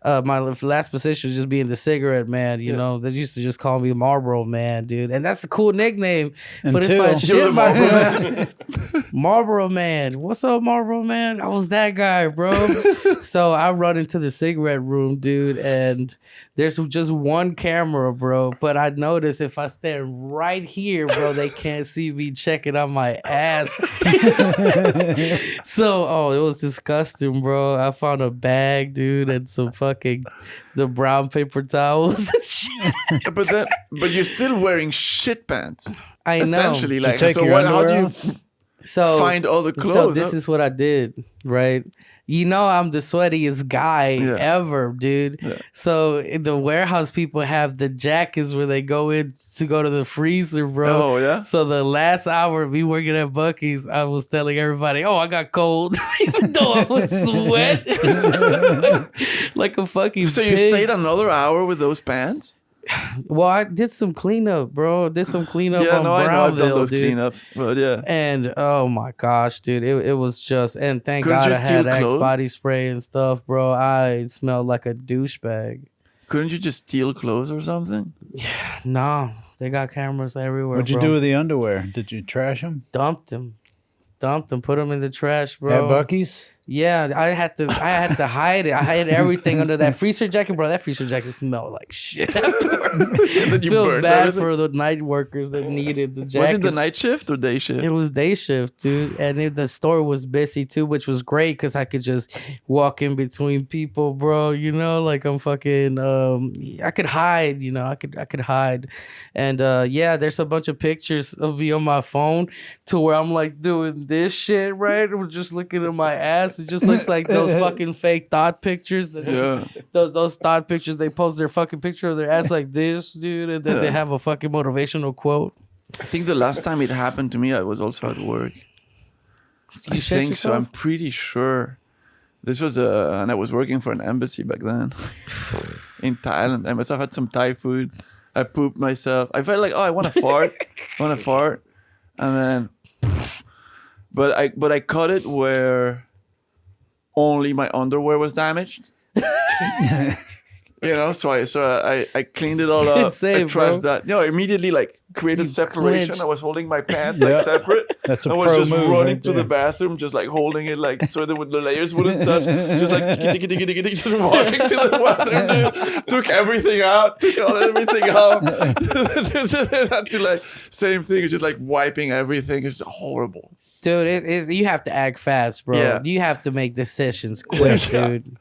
My last position was just being the cigarette man, you know. They used to just call me Marlboro Man, dude, and that's a cool nickname. But if I shit myself, Marlboro Man, what's up, Marlboro Man? I was that guy, bro. So I run into the cigarette room, dude, and there's just one camera, bro. But I notice if I stand right here, bro, they can't see me checking on my ass. So, it was disgusting, bro. I found a bag, dude, and some the brown paper towels and shit. But you're still wearing shit pants. I know. Essentially, like, so how do you find all the clothes? So this is what I did, right? You know, I'm the sweatiest guy ever, dude. Yeah. So the warehouse people have the jackets where they go in to go to the freezer, bro. Oh, yeah? So the last hour of me working at Buc-ee's, I was telling everybody, I got cold. Even though I was sweat. Like a fucking So you stayed another hour with those pants? Well, I did some cleanup, bro. Did some cleanup on Brownville, I know I've done those cleanups, but yeah. And oh my gosh, dude, it was just, and thank God I had Axe body spray and stuff, bro. I smelled like a douchebag. Couldn't you just steal clothes or something? Yeah, no, they got cameras everywhere. What'd you do with the underwear? Did you trash them? Dumped them, put them in the trash, bro. At Buc-ee's? Yeah, I had to hide it. I hid everything under that freezer jacket, bro. That freezer jacket smelled like shit afterwards. And then you feel bad for the night workers that needed the jackets. Was it the night shift or day shift? It was day shift, dude. And the store was busy too, which was great because I could just walk in between people, bro. You know, like I'm fucking. I could hide. You know, I could hide. And there's a bunch of pictures of me on my phone to where I'm like doing this shit, right? I'm just looking at my ass. It just looks like those fucking fake thought pictures. Those thought pictures, they post their fucking picture of their ass like this, dude, and then they have a fucking motivational quote. I think the last time it happened to me, I was also at work. I think so. I'm pretty sure. This was and I was working for an embassy back then in Thailand. I must have had some Thai food. I pooped myself. I felt like, I want to fart. And then, but I cut it where only my underwear was damaged. You know, so I cleaned it all up. I trashed that. You know, I immediately created separation. Clinched. I was holding my pants separate. That's a I was just running to the bathroom, just holding it so the layers wouldn't touch. Just tiki, just walking to the bathroom. Dude. Took everything out. Took everything out. Just had to same thing. Just wiping everything. It's horrible. Dude, you have to act fast, bro. Yeah. You have to make decisions quick, dude.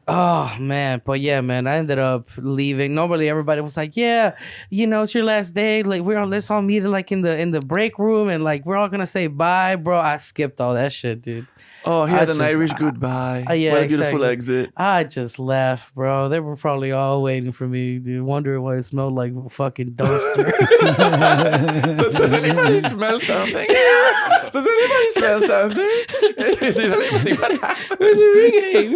Oh, man. But yeah, man, I ended up leaving. Normally, everybody was like, yeah, it's your last day. Let's all meet in the break room and we're all going to say bye, bro. I skipped all that shit, dude. Oh, he had an Irish goodbye. Yeah, what a beautiful exit. I just left, bro. They were probably all waiting for me, dude, wondering what it smelled like, a fucking dumpster. Does anybody smell something? Does anybody smell something? What happened? Where's Enrique?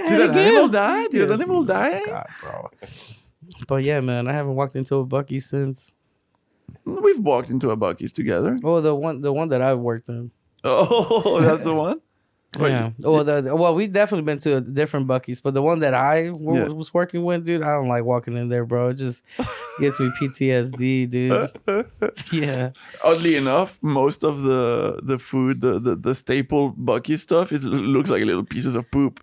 Did an animal die? Did an animal die? God, bro. But yeah, man, I haven't walked into a Buc-ee's since. We've walked into a Buc-ee's together. Oh, the one that I've worked in. Oh, that's the one? Yeah. Well, we've definitely been to a different Buc-ee's, but the one that I was working with, dude, I don't like walking in there, bro. It just gives me PTSD, dude. Yeah. Oddly enough, most of the food, the staple Buc-ee's stuff looks like little pieces of poop.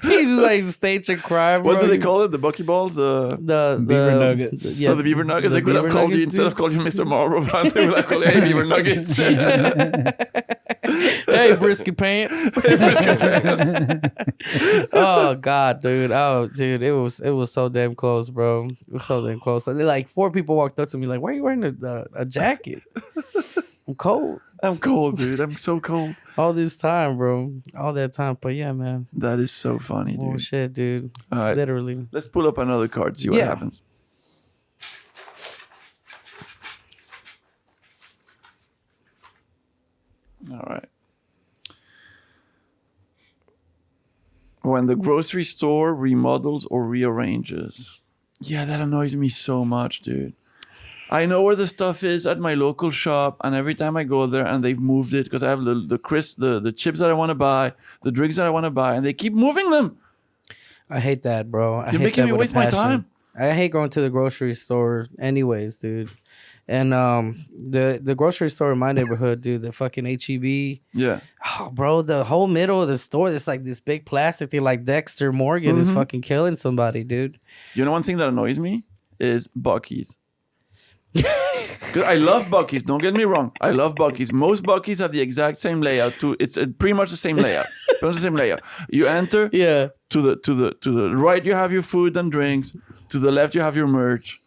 He's just stage of crime. What do they call it? The Bucky balls? The beaver nuggets. The beaver nuggets. They could have called you, instead of calling you Mr. Marlboro, they would have called you, hey, beaver nuggets. Hey, brisket pants. Oh God, dude. Oh, dude, it was so damn close, bro. It was so damn close. So 4 people walked up to me why are you wearing a jacket? I'm cold. I'm cold, dude. I'm so cold. All this time, bro. All that time. But yeah, man. That is so funny, dude. Oh, shit, dude. All right. Literally. Let's pull up another card, see what happens. All right. when the grocery store remodels or rearranges. Yeah, that annoys me so much, dude. I know where the stuff is at my local shop, and every time I go there and they've moved it because I have the chips that I want to buy, the drinks that I want to buy, and they keep moving them. I hate that, bro. You're making me waste my time. I hate going to the grocery store anyways, dude. And the grocery store in my neighborhood, dude, the fucking HEB. Yeah. Oh, bro, the whole middle of the store, there's like this big plastic thing like Dexter Morgan is fucking killing somebody, dude. You know one thing that annoys me is Buc-ee's. I love Buc-ee's. Don't get me wrong. I love Buc-ee's. Most Buc-ee's have the exact same layout. Too. It's pretty much the same layout. You enter. Yeah. To the right, you have your food and drinks. To the left, you have your merch.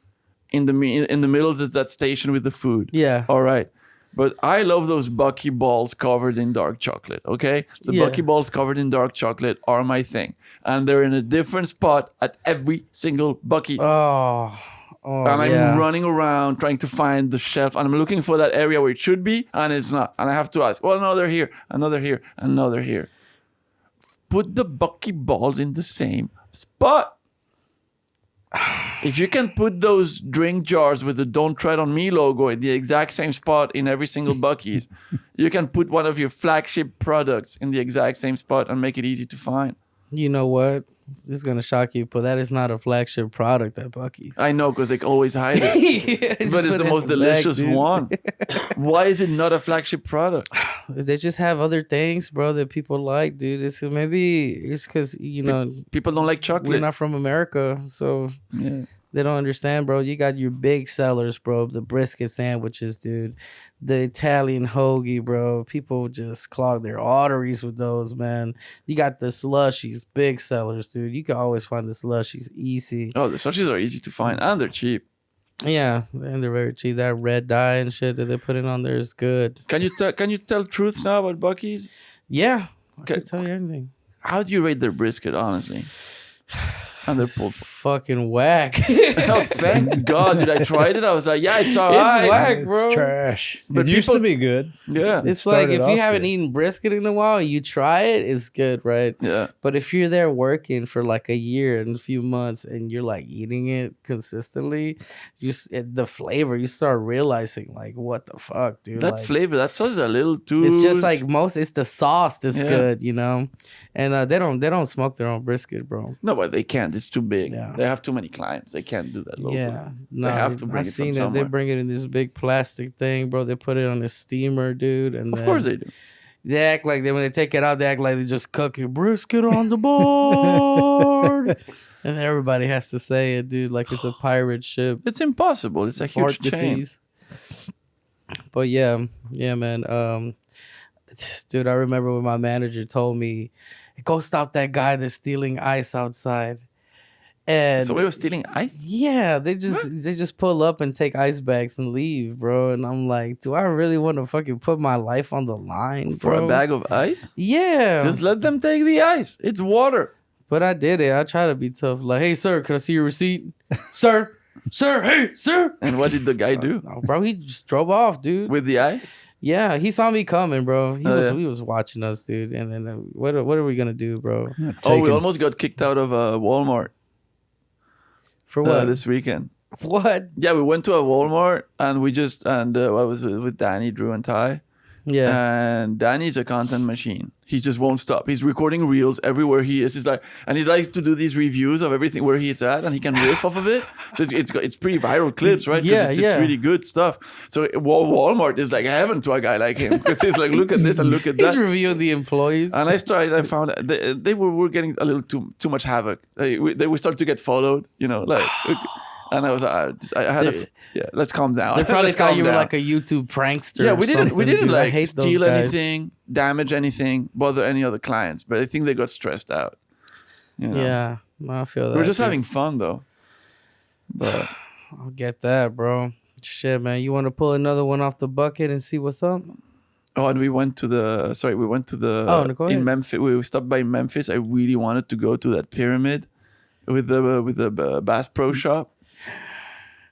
In the middle is that station with the food. Yeah. All right. But I love those Buc-ee balls covered in dark chocolate. Okay. The Buc-ee balls covered in dark chocolate are my thing, and they're in a different spot at every single Buc-ee's. And I'm running around trying to find the shelf, and I'm looking for that area where it should be, and it's not. And I have to ask, well, no, they're here, another here, another here. Put the Buc-ee balls in the same spot. If you can put those drink jars with the Don't Tread on Me logo in the exact same spot in every single Buc-ee's, you can put one of your flagship products in the exact same spot and make it easy to find. You know what? This is going to shock you, but that is not a flagship product at Buc-ee's. I know, because they always hide it. But it's the most delicious one. Why is it not a flagship product? They just have other things, bro, that people like, dude. It's because, you know... People don't like chocolate. We're not from America, so... Yeah. They don't understand, bro. You got your big sellers, bro. The brisket sandwiches, dude. The Italian hoagie, bro. People just clog their arteries with those, man. You got the slushies, big sellers, dude. You can always find the slushies easy. Oh, the slushies are easy to find, and they're cheap. Yeah, and they're very cheap. That red dye and shit that they put in on there is good. Can you tell truths now about Buc-ee's? Yeah, I can tell you anything. How do you rate their brisket, honestly? And they're fucking whack. Oh, thank God, dude. I tried it. I was like, yeah, it's all right. It's whack, bro. It's trash. But it used to be good. Yeah. It's like if you haven't eaten brisket in a while, you try it, it's good, right? Yeah. But if you're there working for like a year and a few months and you're like eating it consistently, the flavor, you start realizing like, what the fuck, dude? That like, flavor, that sauce is a little too... It's just like it's the sauce that's good, you know? And they don't smoke their own brisket, bro. No, but they can't. It's too big. Yeah. They have too many clients. They can't do that locally. Yeah. No, they have to bring it from somewhere. They bring it in this big plastic thing, bro. They put it on a steamer, dude. And of course they do. They act like when they take it out, they act like they just cooking brisket on the board. And everybody has to say it, dude, like it's a pirate ship. It's impossible. It's a huge chain. But yeah, man. Dude, I remember when my manager told me, go stop that guy that's stealing ice outside. And somebody was stealing ice? Yeah, they just pull up and take ice bags and leave, bro. And I'm like, do I really want to fucking put my life on the line, bro? For a bag of ice? Yeah. Just let them take the ice. It's water. But I did it. I try to be tough. Like, hey, sir, can I see your receipt? Sir, hey, sir. And what did the guy do? Bro, he just drove off, dude. With the ice? Yeah, he saw me coming, bro. He was watching us, dude. And then what are we gonna do, bro? We almost got kicked out of Walmart. For what? This weekend. What? Yeah, we went to a Walmart and I was with Danny, Drew, and Ty. Yeah. And Danny's a content machine. He just won't stop. He's recording reels everywhere he is. He's like, and he likes to do these reviews of everything where he's at, and he can riff off of it. So it's pretty viral clips, right? Yeah, it's really good stuff. So Walmart is like heaven to a guy like him, because he's like, look at this and look at that. He's reviewing the employees. And I found they were getting a little too much havoc. They would start to get followed, you know, like. And I was let's calm down. They probably thought you were like a YouTube prankster. Yeah, we didn't like steal anything, damage anything, bother any other clients. But I think they got stressed out. You know? Yeah, I feel that. We're just having fun though. But I'll get that, bro. Shit, man. You want to pull another one off the bucket and see what's up? Oh, and we went to in Memphis. We stopped by Memphis. I really wanted to go to that pyramid with the Bass Pro Shop.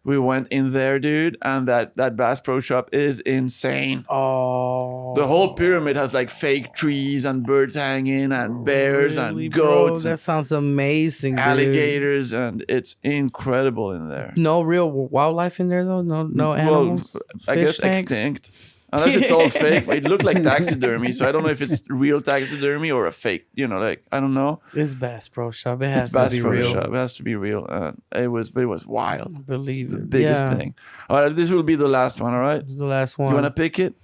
We went in there, dude, and that Bass Pro Shop is insane. Oh, The whole pyramid has like fake trees and birds hanging and bears and goats. Bro, that sounds amazing. Alligators, and it's incredible in there. No real wildlife in there though. No animals. Well, I guess extinct. Unless it's all fake. It looked like taxidermy, so I don't know if it's real taxidermy or a fake. You know, like I don't know. It's Bass Pro Shop. It has to be real. It has to be real. It was wild. Believe the biggest thing. All right, this will be the last one. All right. This is the last one. You want to pick it?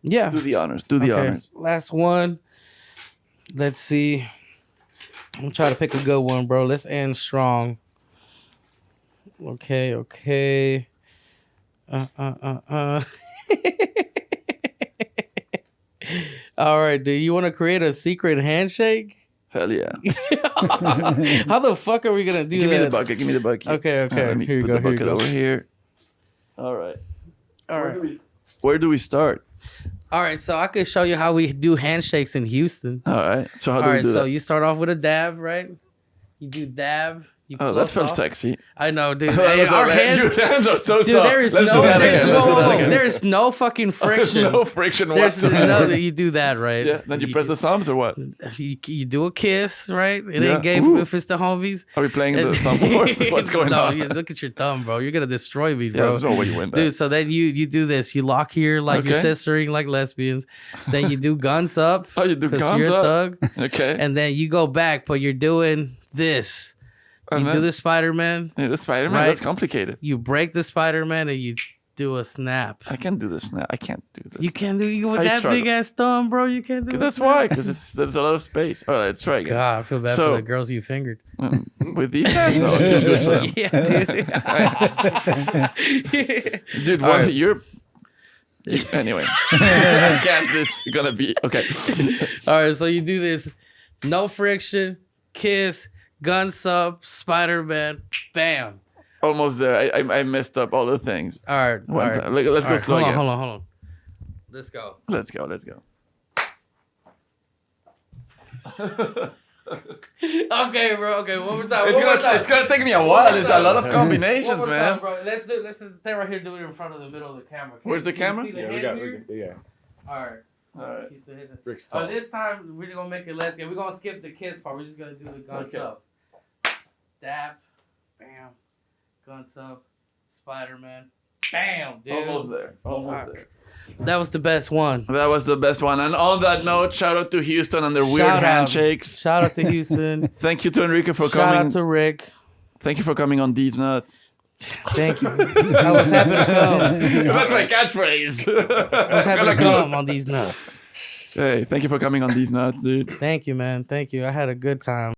Yeah. Do the honors. Do the honors. Last one. Let's see. I'm gonna try to pick a good one, bro. Let's end strong. Okay. All right, do you want to create a secret handshake? Hell yeah. How the fuck are we gonna do that? Give me the bucket. Give me the bucket. Okay. Let me here you put go. the bucket over here. All right. Where do we start? All right, so I could show you how we do handshakes in Houston. All right. So how do we do that? So you start off with a dab, right? You do dab. That felt sexy. I know, dude. Hey, our hands, your hands are so dude, soft. there is there's no fucking friction. No friction there's whatsoever. no, you do that, right? Yeah. Then you press the thumbs or what? You do a kiss, right? It ain't gay if it's the homies. Are we playing the thumb wars? What's going on? No, look at your thumb, bro. You're gonna destroy me, bro. Yeah, there's no way you win that. Dude, so then you do this. You lock here like you're sistering like lesbians. Then you do guns up. Oh, you do guns up? You're a thug. Okay. And then you go back, but you're doing this. You do the Spider-Man. Yeah, the Spider-Man? Right? That's complicated. You break the Spider-Man and you do a snap. I can't do the snap. I can't do this. You can't do with that big ass thumb, bro. You can't do. That's why, because there's a lot of space. All right, let's try again. God, I feel bad for the girls you fingered. With these hands, no. Yeah, dude. Dude, what you're. Anyway, I can't. This is gonna be okay. All right, so you do this. No friction, kiss. Guns up, Spider-Man, bam. Almost there. I messed up all the things. All right. Let's go slow again. Hold on. Let's go. Let's go. Okay, bro. Okay, one more time. It's gonna take me a while. There's a lot of combinations, man. Time, bro. Let's stay right here. Do it in front of the middle of the camera. Where's the camera? Yeah. All right. This time we're gonna make it less. We're gonna skip the kiss part. We're just gonna do the guns up. Stab, bam, guns up, Spider-Man, bam, dude. Almost there. That was the best one. And on that note, shout out to Houston and their weird handshakes. Shout out to Houston. Thank you to Enrique for coming. Shout out to Rick. Thank you for coming on Diez Nuts. Thank you. I was happy to come. That's my catchphrase. I was happy to come on Diez Nuts. Hey, thank you for coming on Diez Nuts, dude. Thank you, man. Thank you. I had a good time.